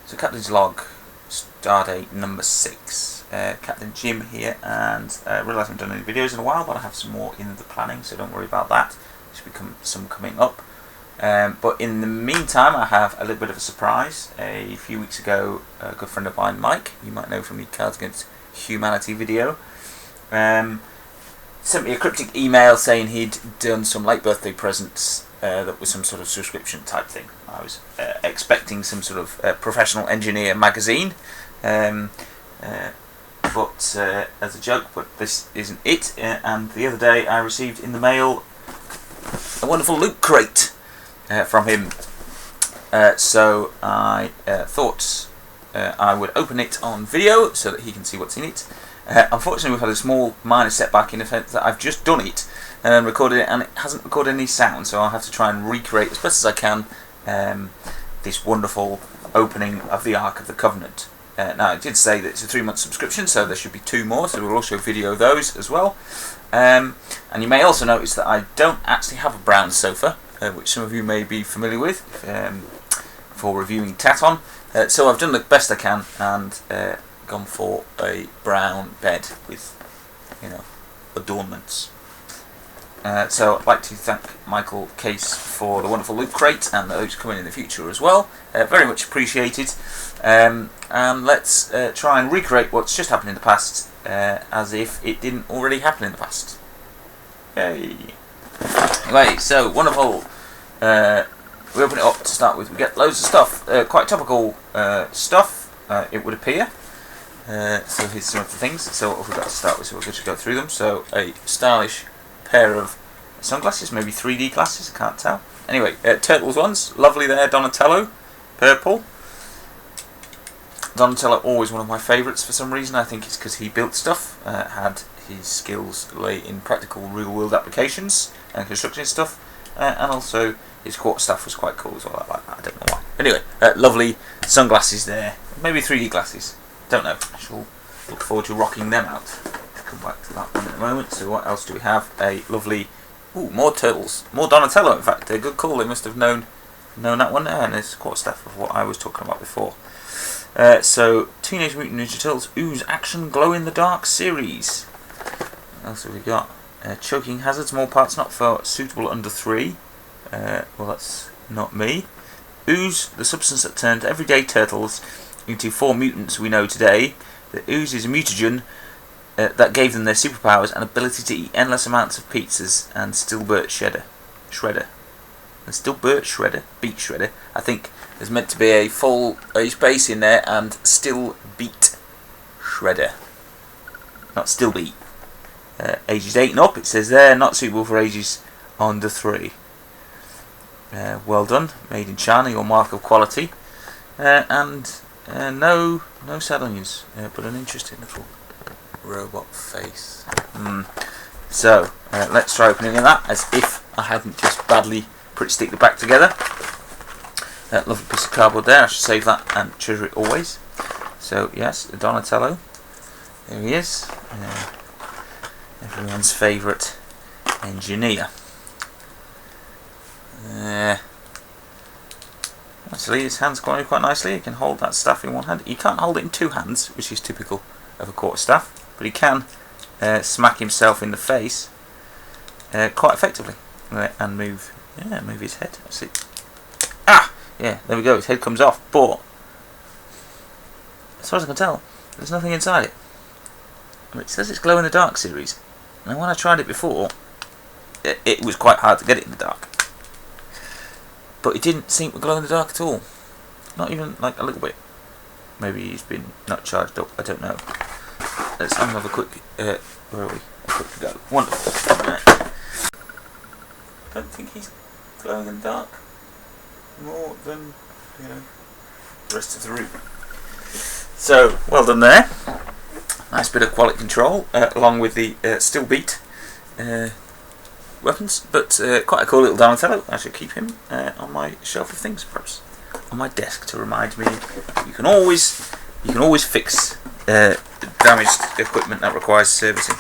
So Captain's Log, Stardate number 6. Captain Jim here, and I realise I haven't done any videos in a while, but I have some more in the planning, so don't worry about that. There should be some coming up. But in the meantime, I have a little bit of a surprise. A few weeks ago, a good friend of mine, Mike, you might know from the Cards Against Humanity video, sent me a cryptic email saying he'd done some late birthday presents that was some sort of subscription type thing. I was expecting some sort of professional engineer magazine, but as a joke, but this isn't it. And the other day I received in the mail a wonderful loot crate from him. So I thought I would open it on video so that he can see what's in it. Unfortunately, we've had a small minor setback in the sense that I've just done it and recorded it, and it hasn't recorded any sound, so I'll have to try and recreate as best as I can this wonderful opening of the Ark of the Covenant. Now, I did say that it's a 3-month subscription, so there should be 2 more, so we'll also video those as well. And you may also notice that I don't actually have a brown sofa, which some of you may be familiar with for reviewing Taton. So I've done the best I can and gone for a brown bed with, adornments. So I'd like to thank Michael Case for the wonderful loot crate and those coming in the future as well. Very much appreciated. And let's try and recreate what's just happened in the past as if it didn't already happen in the past. Yay! Anyway, so wonderful. We open it up to start with. We get loads of stuff, quite topical stuff, it would appear. So here's some of the things. So what have we got to start with? So we'll just go through them. So a stylish pair of sunglasses, maybe 3D glasses, I can't tell. Anyway, Turtles ones, lovely there, Donatello, purple. Donatello, always one of my favourites for some reason. I think it's because he built stuff, had his skills lay in practical real-world applications and construction stuff, and also his quartz stuff was quite cool as well. I like that, I don't know why. Anyway, lovely sunglasses there, maybe 3D glasses, don't know. I shall look forward to rocking them out. Come back to that one in a moment. So what else do we have? A lovely, more turtles, more Donatello. In fact, a good call. They must have known that one there, and there's quite stuff of what I was talking about before. So Teenage Mutant Ninja Turtles Ooze Action Glow in the Dark series. What else have we got? Choking hazards, more parts not for suitable under 3. Well, that's not me. Ooze, the substance that turned everyday turtles into 4 mutants we know today. The ooze is a mutagen that gave them their superpowers and ability to eat endless amounts of pizzas and still beat shredder. Beat shredder. I think there's meant to be a full space in there, and still beat shredder. Not still beat. Ages 8 and up, it says there, not suitable for ages under 3. Well done, made in China, your mark of quality. And no sad onions, but an interesting little robot face. So let's try opening that as if I hadn't just badly stick the back together. Lovely piece of cardboard there. I should save that and treasure it always. So yes, Donatello. There he is. Everyone's favourite engineer. Actually, his hand's going quite nicely. He can hold that staff in one hand. He can't hold it in 2 hands, which is typical of a quarter staff, but he can smack himself in the face quite effectively and move his head. That's it. Yeah, there we go. His head comes off, but as far as I can tell, there's nothing inside it. It says it's glow in the dark series. And when I tried it before, it was quite hard to get it in the dark. But it didn't seem to glow in the dark at all. Not even like a little bit. Maybe he's been not charged up. I don't know. Let's have a quick. Where are we? A quick go. Wonderful. Don't think he's glowing in the dark more than the rest of the room. So well done there. Nice bit of quality control, along with the still beat weapons, but quite a cool little Donatello. I should keep him on my shelf of things, perhaps on my desk, to remind me you can always fix damaged equipment that requires servicing.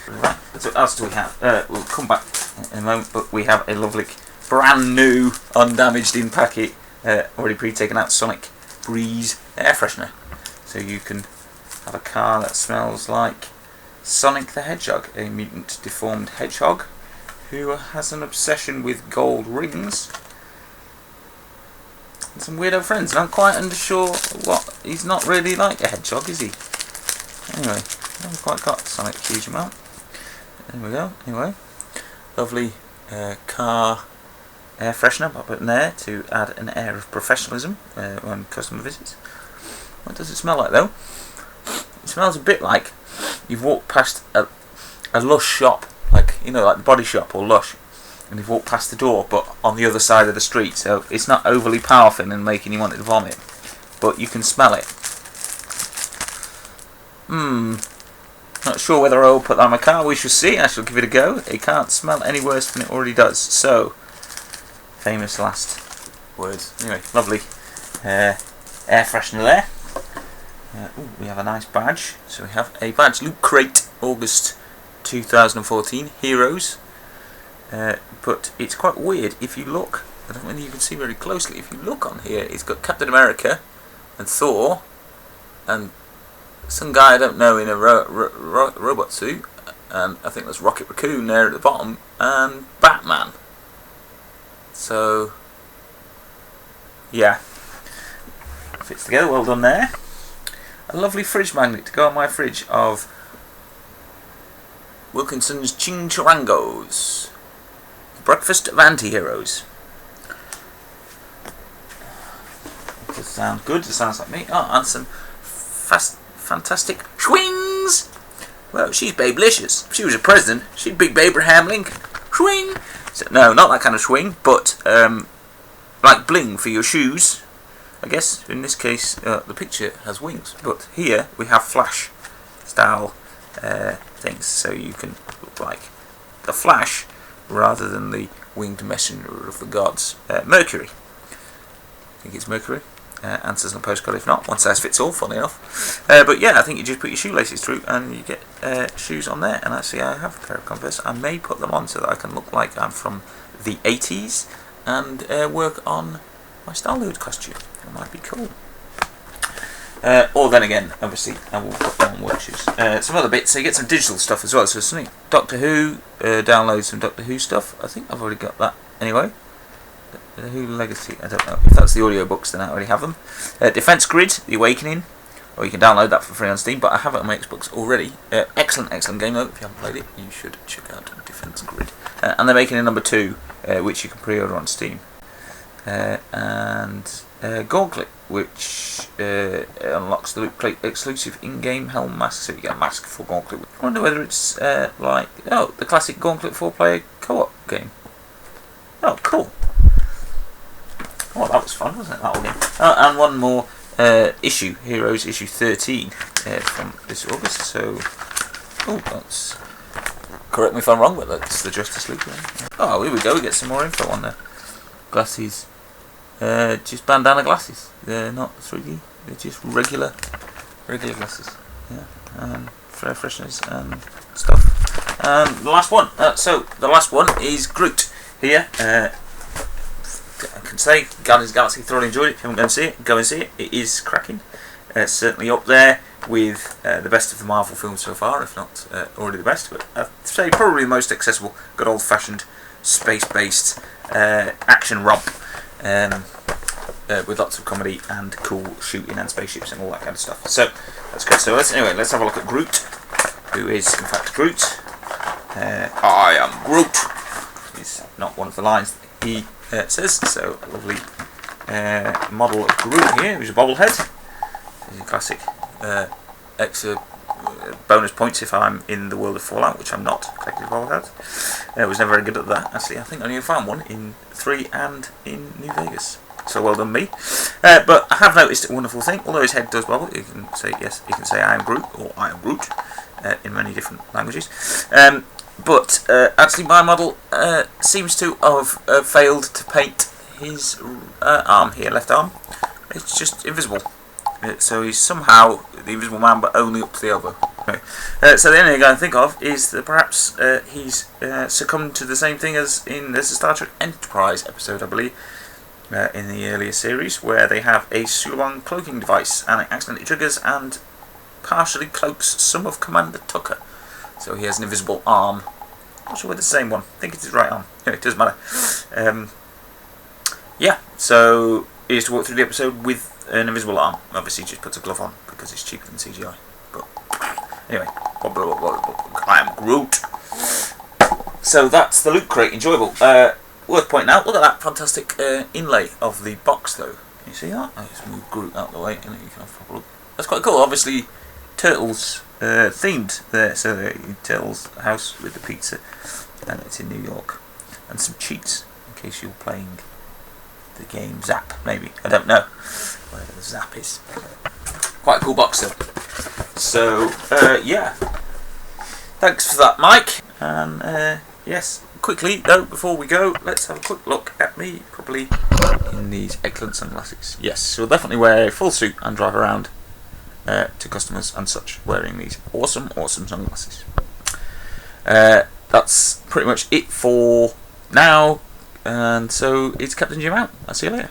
Right, so what else do we have? We'll come back in a moment, but we have a lovely, brand new, undamaged in packet, already pre-taken out Sonic Breeze air freshener. So you can have a car that smells like Sonic the Hedgehog, a mutant deformed hedgehog who has an obsession with gold rings and some weirdo friends. And I'm quite unsure what. He's not really like a hedgehog, is he? Anyway, I haven't quite got Sonic a huge amount. There we go. Anyway, lovely car air freshener. I'll put in there to add an air of professionalism when customer visits. What does it smell like though? It smells a bit like you've walked past a Lush shop, like the Body Shop or Lush, and you've walked past the door, but on the other side of the street. So it's not overly powerful and making you want to vomit, but you can smell it. Not sure whether I'll put that on my car. We shall see. I shall give it a go. It can't smell any worse than it already does. So, famous last words. Anyway, lovely air freshener there. We have a nice badge. So we have a badge. Loot Crate, August 2014. Heroes. But it's quite weird. If you look, I don't know whether you can see very closely. If you look on here, it's got Captain America and Thor and some guy I don't know in a robot suit, and I think there's Rocket Raccoon there at the bottom, and Batman. So, yeah, fits together, well done there. A lovely fridge magnet to go on my fridge of Wilkinson's Chingharangos, breakfast of anti-heroes. Does sound good, it sounds like me. Oh, and some fantastic swings. Well, she's Babelicious. If she was a president, she'd be Abraham Lincoln. Swing. So, no, not that kind of swing, but like bling for your shoes. I guess in this case the picture has wings, but here we have Flash style things, so you can look like the Flash rather than the winged messenger of the gods, Mercury. I think it's Mercury. Answers on the postcard if not. One size fits all, funny enough. But yeah, I think you just put your shoelaces through and you get shoes on there. And actually I have a pair of Converse. I may put them on so that I can look like I'm from the 80s and work on my Star-Lord costume. That might be cool. Or then again, obviously, I will put them on work shoes. Some other bits, so you get some digital stuff as well. So something Doctor Who, download some Doctor Who stuff. I think I've already got that anyway. The Who Legacy, I don't know. If that's the audiobooks, then I already have them. Defense Grid, The Awakening, or you can download that for free on Steam, but I have it on my Xbox already. Excellent game though. If you haven't played it, you should check out Defense Grid. And they're making a number 2, which you can pre-order on Steam. And Gauntlet, which unlocks the Loot Crate exclusive in-game helm mask, so you get a mask for Gauntlet. I wonder whether it's like the classic Gauntlet 4-player co-op game. Oh, cool. Oh, that was fun, wasn't it, that one game? And one more issue, Heroes issue 13 from this August. So, that's, correct me if I'm wrong, but that's the Justice League one. Oh, here we go, we get some more info on the glasses. Just bandana glasses. They're not 3D, they're just regular glasses. Yeah, fair freshness and stuff. The last one. So, the last one is Groot here. I can say Guardians of the Galaxy, thoroughly enjoyed it. If you haven't go and see it. It is cracking. It's certainly up there with the best of the Marvel films so far, if not already the best. But I'd say probably the most accessible, good old-fashioned, space-based action romp with lots of comedy and cool shooting and spaceships and all that kind of stuff. So that's good. So let's have a look at Groot, who is in fact Groot. I am Groot. Is not one of the lines that he says. So a lovely model of Groot here, who's a bobblehead. He's a classic extra bonus points if I'm in the world of Fallout, which I'm not, collecting bobbleheads. I was never very good at that, actually. I think I only found one in 3 and in New Vegas. So well done me. But I have noticed a wonderful thing. Although his head does bobble, you can say yes, you can say I am Groot or I am Groot in many different languages. But actually my model seems to have failed to paint his arm here, left arm. It's just invisible. So he's somehow the Invisible Man, but only up to the elbow. Okay. So the only thing I can think of is that perhaps he's succumbed to the same thing as in there's a Star Trek Enterprise episode, I believe, in the earlier series, where they have a Sulong cloaking device, and it accidentally triggers and partially cloaks some of Commander Tucker. So he has an invisible arm. Not sure whether it's the same one. I think it's his right arm. Anyway, it doesn't matter. Yeah, so he used to walk through the episode with an invisible arm. Obviously, he just puts a glove on because it's cheaper than CGI. But anyway, I am Groot. So that's the Loot Crate. Enjoyable. Worth pointing out, look at that fantastic inlay of the box, though. Can you see that? I just move Groot out of the way, and you can have a look. That's quite cool. Obviously, Turtles themed there. So Turtles house with the pizza, and it's in New York, and some cheats in case you're playing the game Zap. Maybe, I don't know whatever the Zap is. Quite a cool box though. So yeah, thanks for that, Mike. And yes, quickly though, before we go, let's have a quick look at me, probably in these excellent sunglasses. Yes, so we'll definitely wear a full suit and drive around to customers and such, wearing these awesome sunglasses. That's pretty much it for now, and so it's Captain Jim out. I'll see you later.